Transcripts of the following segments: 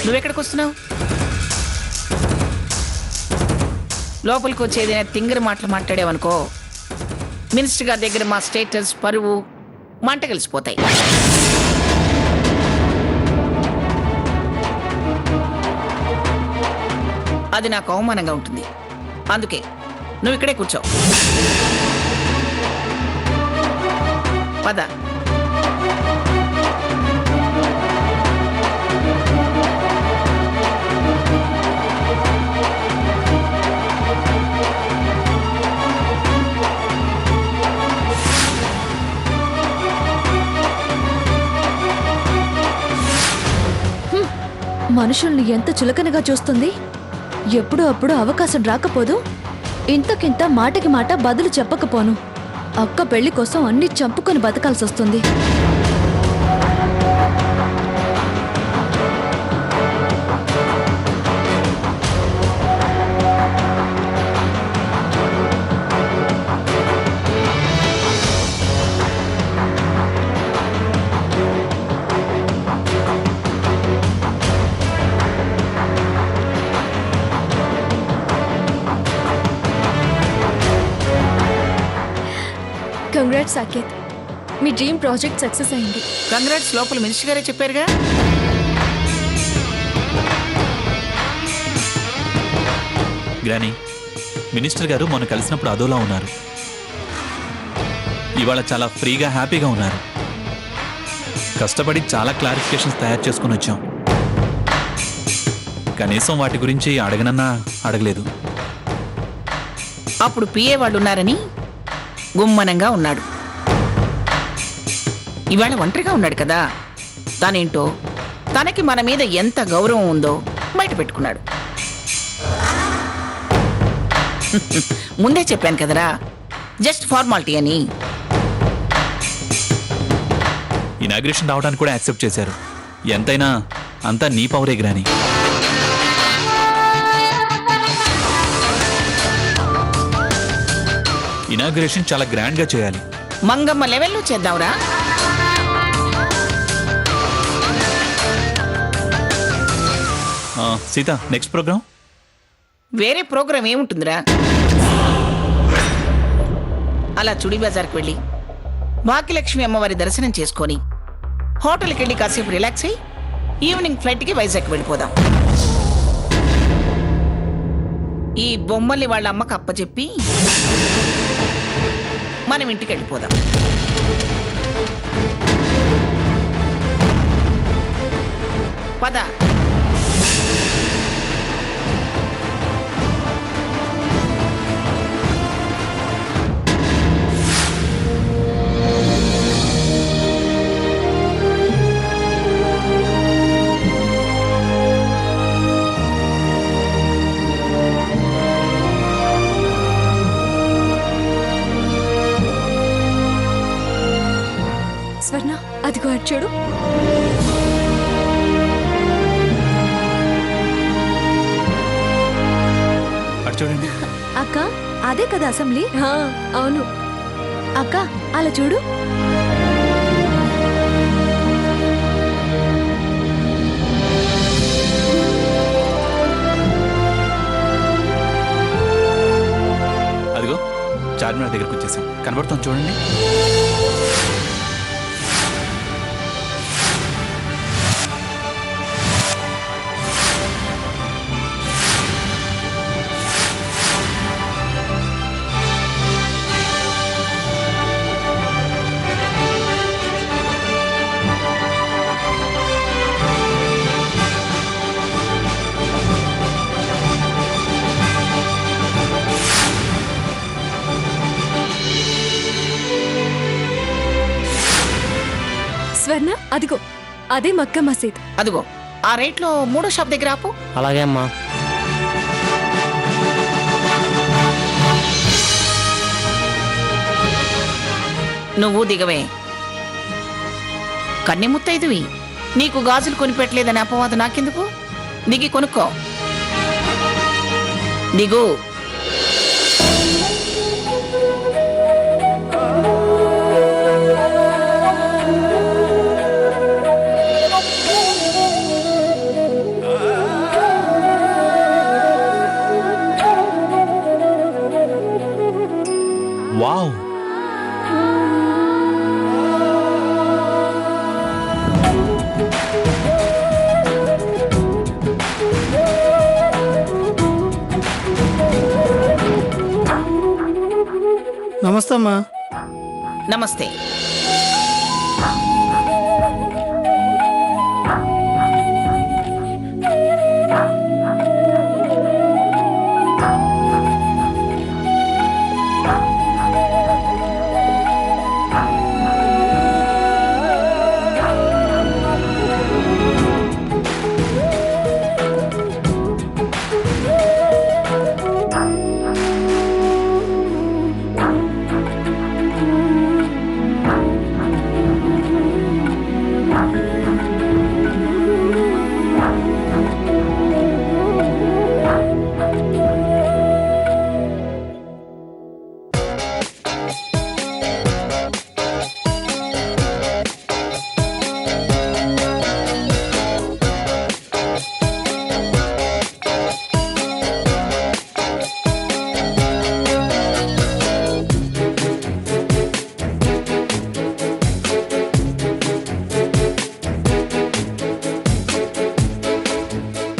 నువ్వెక్కడికి వస్తున్నావు? లోపలికి వచ్చేదైనా తింగర మాటలు మాట్లాడావనుకో, మినిస్టర్ గారి దగ్గర మా స్టేటస్ పరువు మంట కలిసిపోతాయి. అది నాకు అవమానంగా ఉంటుంది. అందుకే నువ్వు ఇక్కడే కూర్చో. పద. మనుషుల్ని ఎంత చులకనగా చూస్తుంది. ఎప్పుడూ అప్పుడు అవకాశం రాకపోదు. ఇంతకింత మాటకి మాట బదులు చెప్పకపోను. అక్క పెళ్లి కోసం అన్ని చంపుకొని బతకాల్సి వస్తుంది. కంగ్రాట్స్ సాకేత్, మీ డ్రీమ్ ప్రాజెక్ట్ సక్సెస్ అయింది. కంగ్రాట్స్. లోపల మినిస్టర్ గారే చెప్పారుగా. గ్రానీ, మినిస్టర్ గారు మొన్న కలిసినప్పుడు అదోలా ఉన్నారు. ఇవాళ చాలా ఫ్రీగా హ్యాపీగా ఉన్నారు. కష్టపడి చాలా క్లారిఫికేషన్స్ తయారు చేసుకుని వచ్చాం. కనీసం వాటి గురించి అడగనన్నా అడగలేదు. అప్పుడు పిఏ వాళ్ళు ఉన్నారని గుమ్మనంగా ఉన్నాడు. ఇవాళ ఒంటరిగా ఉన్నాడు కదా. తనేంటో, తనకి మన మీద ఎంత గౌరవం ఉందో బయట పెట్టుకున్నాడు. ముందే చెప్పాను కదరా, జస్ట్ ఫార్మాలిటీ అని. ఇనాగ్రేషన్ రావడానికి కూడా యాక్సెప్ట్ చేశారు. ఎంతైనా అంతా నీ పవరే గ్రానీ. ఇనాగ్రేషన్ చాలా గ్రాండ్ గా చేయాలి. మంగమ్మ లెవెల్లో చేద్దాంరా. Sita, next program? వేరే ప్రోగ్రాం ఏముంటుందిరా? అలా చుడి బజార్కి వెళ్ళి భాగ్యలక్ష్మి అమ్మవారి దర్శనం చేసుకొని హోటల్కి వెళ్ళి కాసేపు రిలాక్స్ అయ్యి ఈవినింగ్ ఫ్లైట్కి వైజాగ్ వెళ్ళిపోదాం. ఈ బొమ్మల్ని వాళ్ళ అమ్మకు అప్పచెప్పి మనం ఇంటికి వెళ్ళిపోదాం. పద. స్వర్ణ, అదిగో అటు చూడు. అటు చూడండి. అక్క, అదే కదా అసెంబ్లీ? అవును. అక్క, అలా చూడు. అదిగో చార్మినార్ దగ్గరకు వచ్చేసాం. కనబడుతుంది చూడండి. స్వర్ణ, అదిగో అదే మక్కా మసీద్. అదిగో ఆ రైట్లో మూడో షాప్ దగ్గర ఆపు. అలాగే అమ్మా. నువ్వు దిగవే. కన్నె ముత్తైదువి, నీకు గాజులు కొనిపెట్టలేదని అపవాదు నాకెందుకు? దిగి కొనుక్కో. దిగు. అత్తమ్మా. నమస్తే.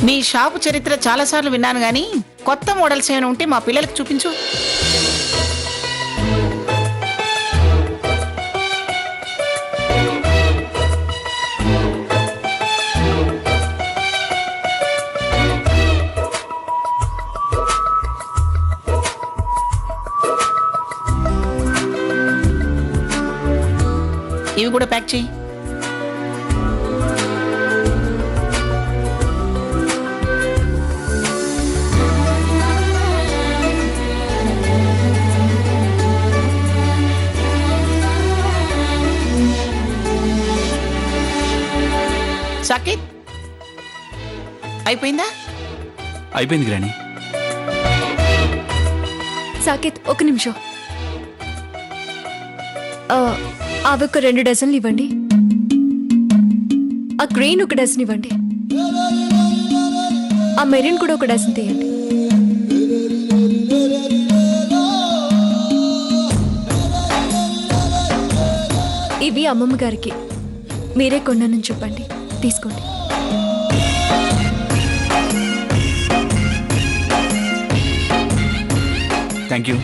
మీ షాపు చరిత్ర చాలాసార్లు విన్నాను గానీ కొత్త మోడల్స్ ఏమైనా ఉంటే మా పిల్లలకు చూపించు. ఇవి కూడా ప్యాక్ చేయి. సాకేత్ అయిపోయిందా? అయిపోయింది గ్రాని. సాకేత్ ఒక నిమిషం. అవి ఒక 2 డజన్లు ఇవ్వండి. ఆ గ్రీన్ ఒక డజన్ ఇవ్వండి. ఆ మెరూన్ కూడా ఒక డజన్ తీయండి. ఇవి అమ్మమ్మ గారికి మీరే కొన్నానని చెప్పండి. తీసుకోండి. Thank you.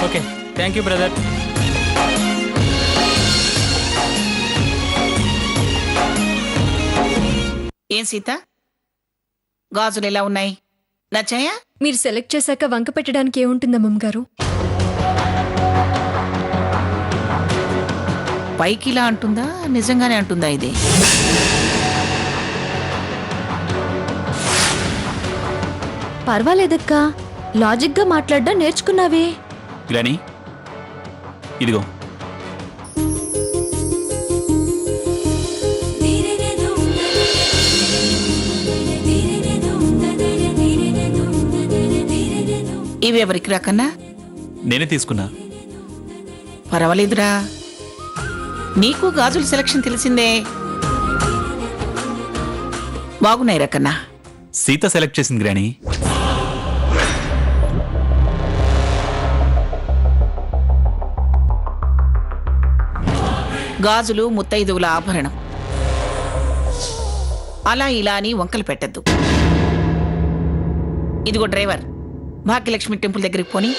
Okay, thank you brother. ఏం సీత, గాజులు ఎలా ఉన్నాయి? నచ్చాయా? మీరు సెలెక్ట్ చేశాక వంక పెట్టడానికి ఏముంటుంది అమ్మమ్మ గారు? పైకి ఇలా అంటుందా, నిజంగానే అంటుందా ఇది? పర్వాలేదక్కా, లాజిక్గా మాట్లాడడం నేర్చుకున్నావే. గ్రాని ఇదిగో. ఇవి ఎవరికి రాకన్నా? నేనే తీసుకున్నా. పర్వాలేదురా, నీకు గాజుల సెలక్షన్ తెలిసిందే. బాగున్నాయి రకన్నా. సీత సెలెక్ట్ చేసింది గ్రాని. గాజులు ముత్తైదువుల ఆభరణం. అలా ఇలా అని వంకలు పెట్టద్దు. ఇదిగో డ్రైవర్, భాగ్యలక్ష్మి టెంపుల్ దగ్గరికి పోని.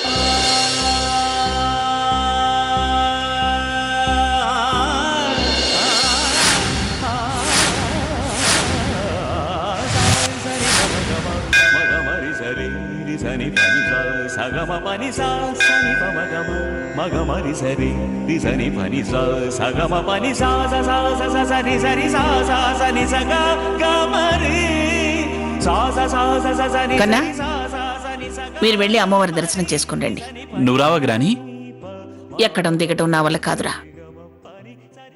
కన్నా, మీరు వెళ్ళి అమ్మవారి దర్శనం చేసుకుని రండి. నువ్వు రావా గ్రాని? ఎక్కడం దిగటం నా వల్ల కాదురా.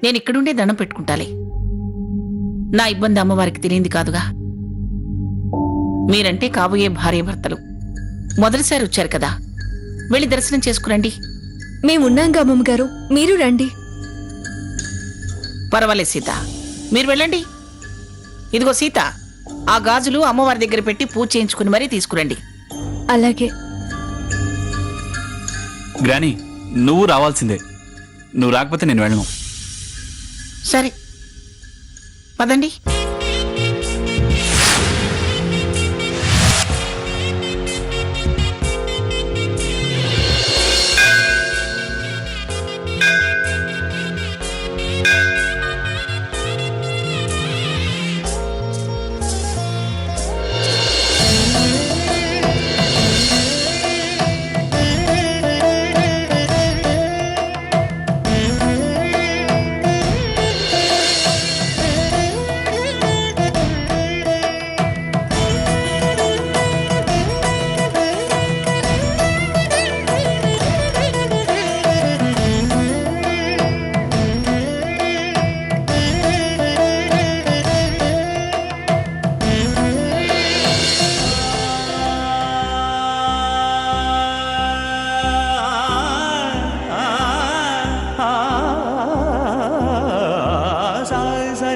నేను ఇక్కడుండే దండం పెట్టుకుంటాలే. నా ఇబ్బంది అమ్మవారికి తెలియంది కాదుగా. మీరంటే కాబోయే భార్య భర్తలు మొదటిసారి వచ్చారు కదా, వెళ్ళి దర్శనం చేసుకురండి. మేమున్నాంగా అమ్మమ్మ గారు, మీరు రండి. పర్వాలేదు సీత, మీరు వెళ్ళండి. ఇదిగో సీత, ఆ గాజులు అమ్మవారి దగ్గర పెట్టి పూజ చేయించుకుని మరీ తీసుకురండి. అలాగే. గ్రాని నువ్వు రావాల్సిందే. నువ్వు రాకపోతే నేను వెళ్ళను. సరే పదండి.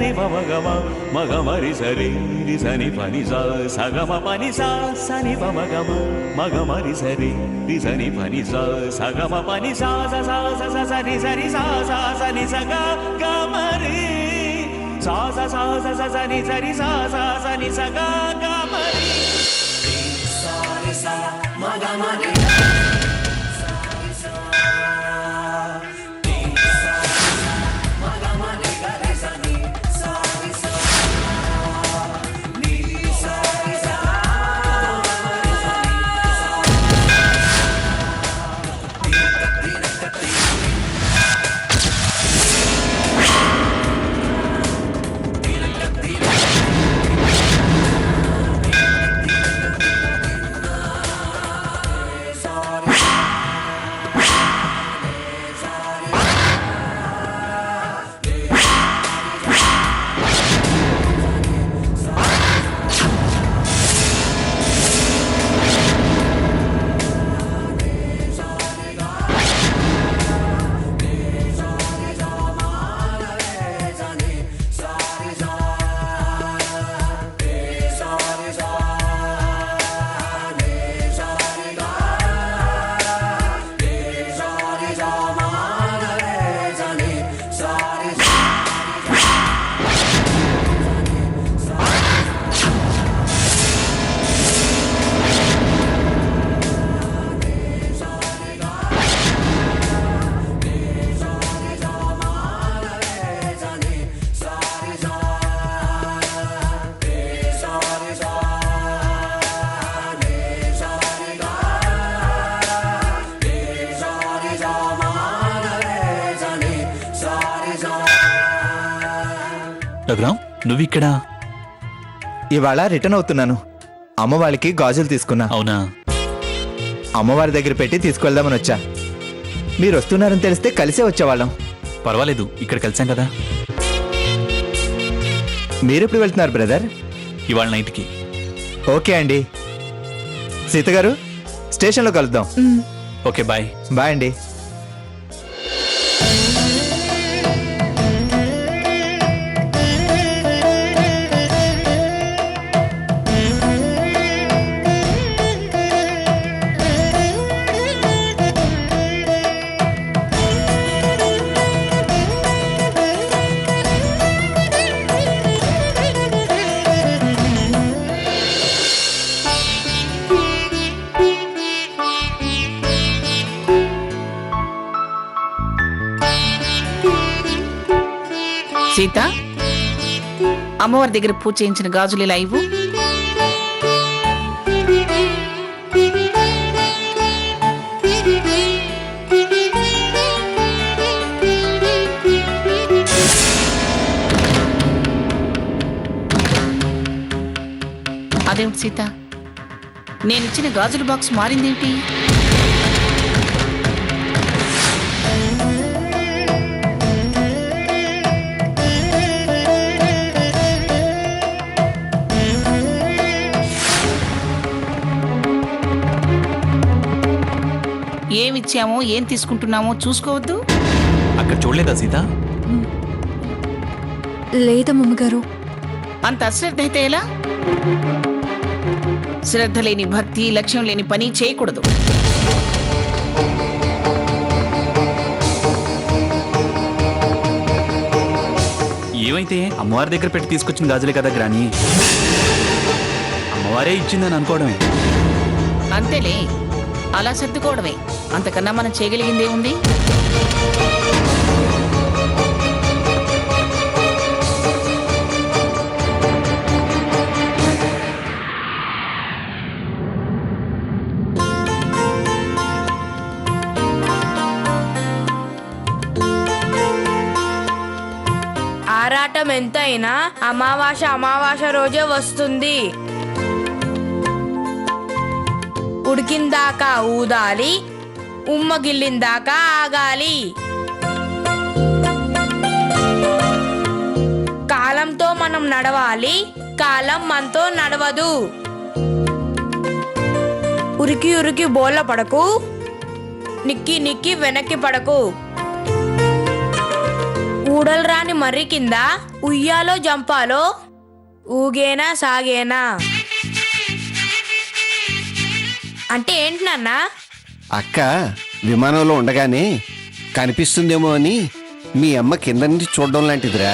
సని పమ గమ మగ మరి సరి రి సని పని సా సగమ పని సా సని పమ గమ మగ మరి సరి రి సని పని సా సగమ పని సా స సా స స సని సరి సా సా సని సగ గమ రి సా స సా స స సని సరి సా సా సని సగ గమ రి సా రి సా మగ మరి రఘురామ్ నువ్వు ఇక్కడ? ఇవాళ రిటర్న్ అవుతున్నాను. అమ్మ వాళ్ళకి గాజులు తీసుకున్నా. అవునా? అమ్మవారి దగ్గర పెట్టి తీసుకెళ్దామని వచ్చా. మీరు వస్తున్నారని తెలిస్తే కలిసే వచ్చేవాళ్ళం. పర్వాలేదు, ఇక్కడ కలిసాం కదా. మీరెప్పుడు వెళ్తున్నారు బ్రదర్? ఇవాళ నైట్కి. ఓకే అండి. సీత గారు, స్టేషన్లో కలుద్దాం. Okay, bye. బాయ్ అండి. సీత, అమ్మవారి దగ్గర పూజ చేయించిన గాజులు ఇలా ఇవ్వు. అదేమిటి సీత, నేనిచ్చిన గాజుల బాక్స్ మారిందేంటి? ఏమిచ్చామో ఏం తీసుకుంటున్నామో చూసుకోవద్దు? అక్కడ చూడలేదా సీత? లేదమ్మగారు. అంత అశ్రద్ధ అయితే ఎలా? శ్రద్ధ లేని భక్తి, లక్ష్యం లేని పని చేయకూడదు. ఏమైతే అమ్మవారి దగ్గర పెట్టి తీసుకొచ్చిన గాజులే కదా గ్రాని. అమ్మవారే ఇచ్చిందని అనుకోవడమే. అంతేలే, అలా సర్దుకోవడమే. అంతకన్నా మనం చేయగలిగిందే ఉంది. ఆరాటం ఎంతైనా అమావాస్య రోజే వస్తుంది. ఉడికిందాకా ఊదాలి, ఉమ్మగిల్లిందాకా ఆగాలి. కాలంతో మనం నడవాలి, కాలం మనతో నడవదు. ఉరికి ఉరికి బోళ్ళ పడకు, నిక్కి నిక్కి వెనక్కి పడకు. ఊడలు రాని మర్రి కింద ఉయ్యాలో జంపాలో ఊగేనా సాగేనా అంటే ఏంటి నాన్న? అక్క విమానంలో ఉండగానే కనిపిస్తుందేమో అని మీ అమ్మ కింద నుంచి చూడడం లాంటిదిరా.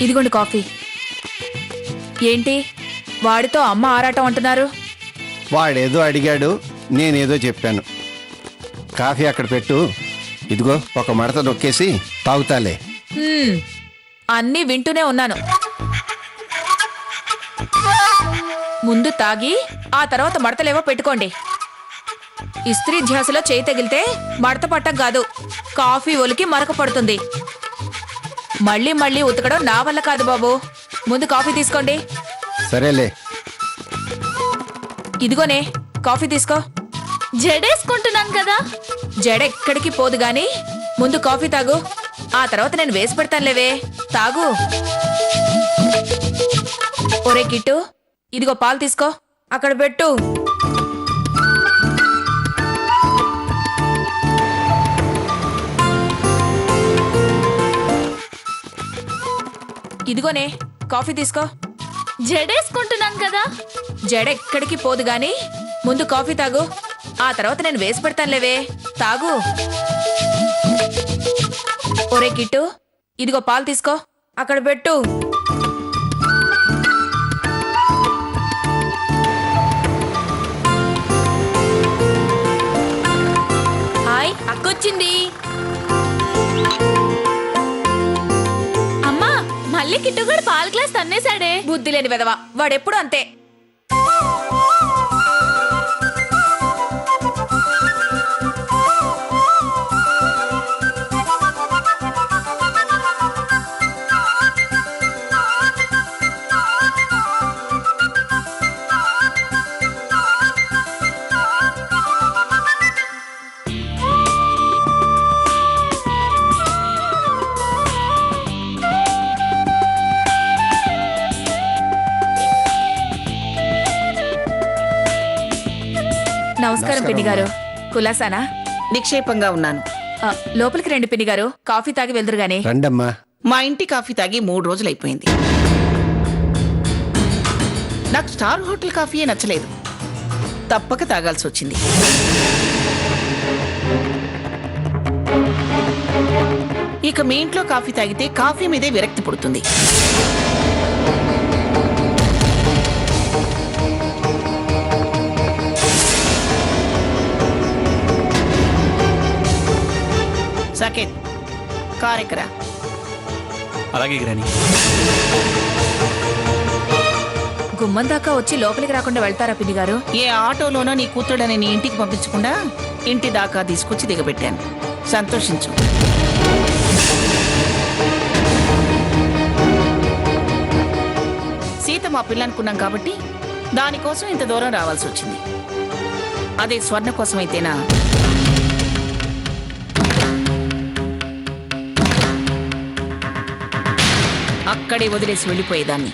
ఇదిగోండి కాఫీ. ఏంటి వాడితో అమ్మ ఆరాటం అంటున్నారు? వాడేదో అడిగాడు, నేనేదో చెప్పాను. కాఫీ అక్కడ పెట్టు, ఇదిగో ఒక మడత నొక్కేసి తాగుతాలే. అన్నీ వింటూనే ఉన్నాను. ముందు తాగి ఆ తర్వాత మడతలేవో పెట్టుకోండి. ఇస్త్రీ ధ్యాసలో చేయి తగిలితే మడత పట్టం కాదు, కాఫీ ఒలికి మరక పడుతుంది. మళ్ళీ మళ్ళీ ఉతకడం నా వల్ల కాదు బాబు. ముందు కాఫీ తీసుకోండి. సరేలే. ఇదిగోనే కాఫీ తీసుకో. జడేసుకుంటున్నాను కదా. జడ ఎక్కడికి పోదు గాని ముందు కాఫీ తాగు, ఆ తర్వాత నేను వేసి పెడతానులేవే. తాగు. ఒరే కిట్టు, ఇదిగో పాలు తీసుకో. అక్కడ పెట్టు. ఇదిగోనే కాఫీ తీసుకో. జడేసుకుంటున్నాను కదా. జడ ఎక్కడికి పోదు గాని ముందు కాఫీ తాగు, ఆ తర్వాత నేను వేసి పెడతానులేవే. తాగు. ఒరే కిట్టు, ఇదిగో పాలు తీసుకో. అక్కడ పెట్టు. హాయ్, అక్కొచ్చింది. అమ్మా, మళ్ళీ కిట్టుగాడు పాల గ్లాస్ తన్నేశాడే. బుద్ధి లేని వెదవా, వాడెప్పుడు అంతే. నమస్కారం పిన్ని గారు. కులాసానా? నిక్షేపంగా ఉన్నాను. లోపలికి రండి పిన్ని గారు, కాఫీ తాగి వెళ్దురు గాని. రండమ్మా. మా ఇంటి కాఫీ తాగి 3 రోజులైపోయింది. నాకు స్టార్ హోటల్ కాఫీయే నచ్చలేదు, తప్పక తాగాల్సి వచ్చింది. ఇక మీ ఇంట్లో కాఫీ తాగితే కాఫీ మీదే విరక్తి పుడుతుంది. సాకేత్, కార్ ఎక్కరా. అలాగే గ్రాని. గుమ్మం దాకా వచ్చి లోపలికి రాకుండా వెళ్తారా పిన్ని గారు? ఏ ఆటోలోనో నీ కూతుళ్ళని నీ ఇంటికి పంపించకుండా ఇంటి దాకా తీసుకొచ్చి దిగబెట్టాను. సంతోషించు. సీత మా పిల్ల అనుకున్నాం కాబట్టి దానికోసం ఇంత దూరం రావాల్సి వచ్చింది. అదే స్వర్ణ కోసం అయితేనా అక్కడే వదిలేసి వెళ్ళిపోయేదాన్ని.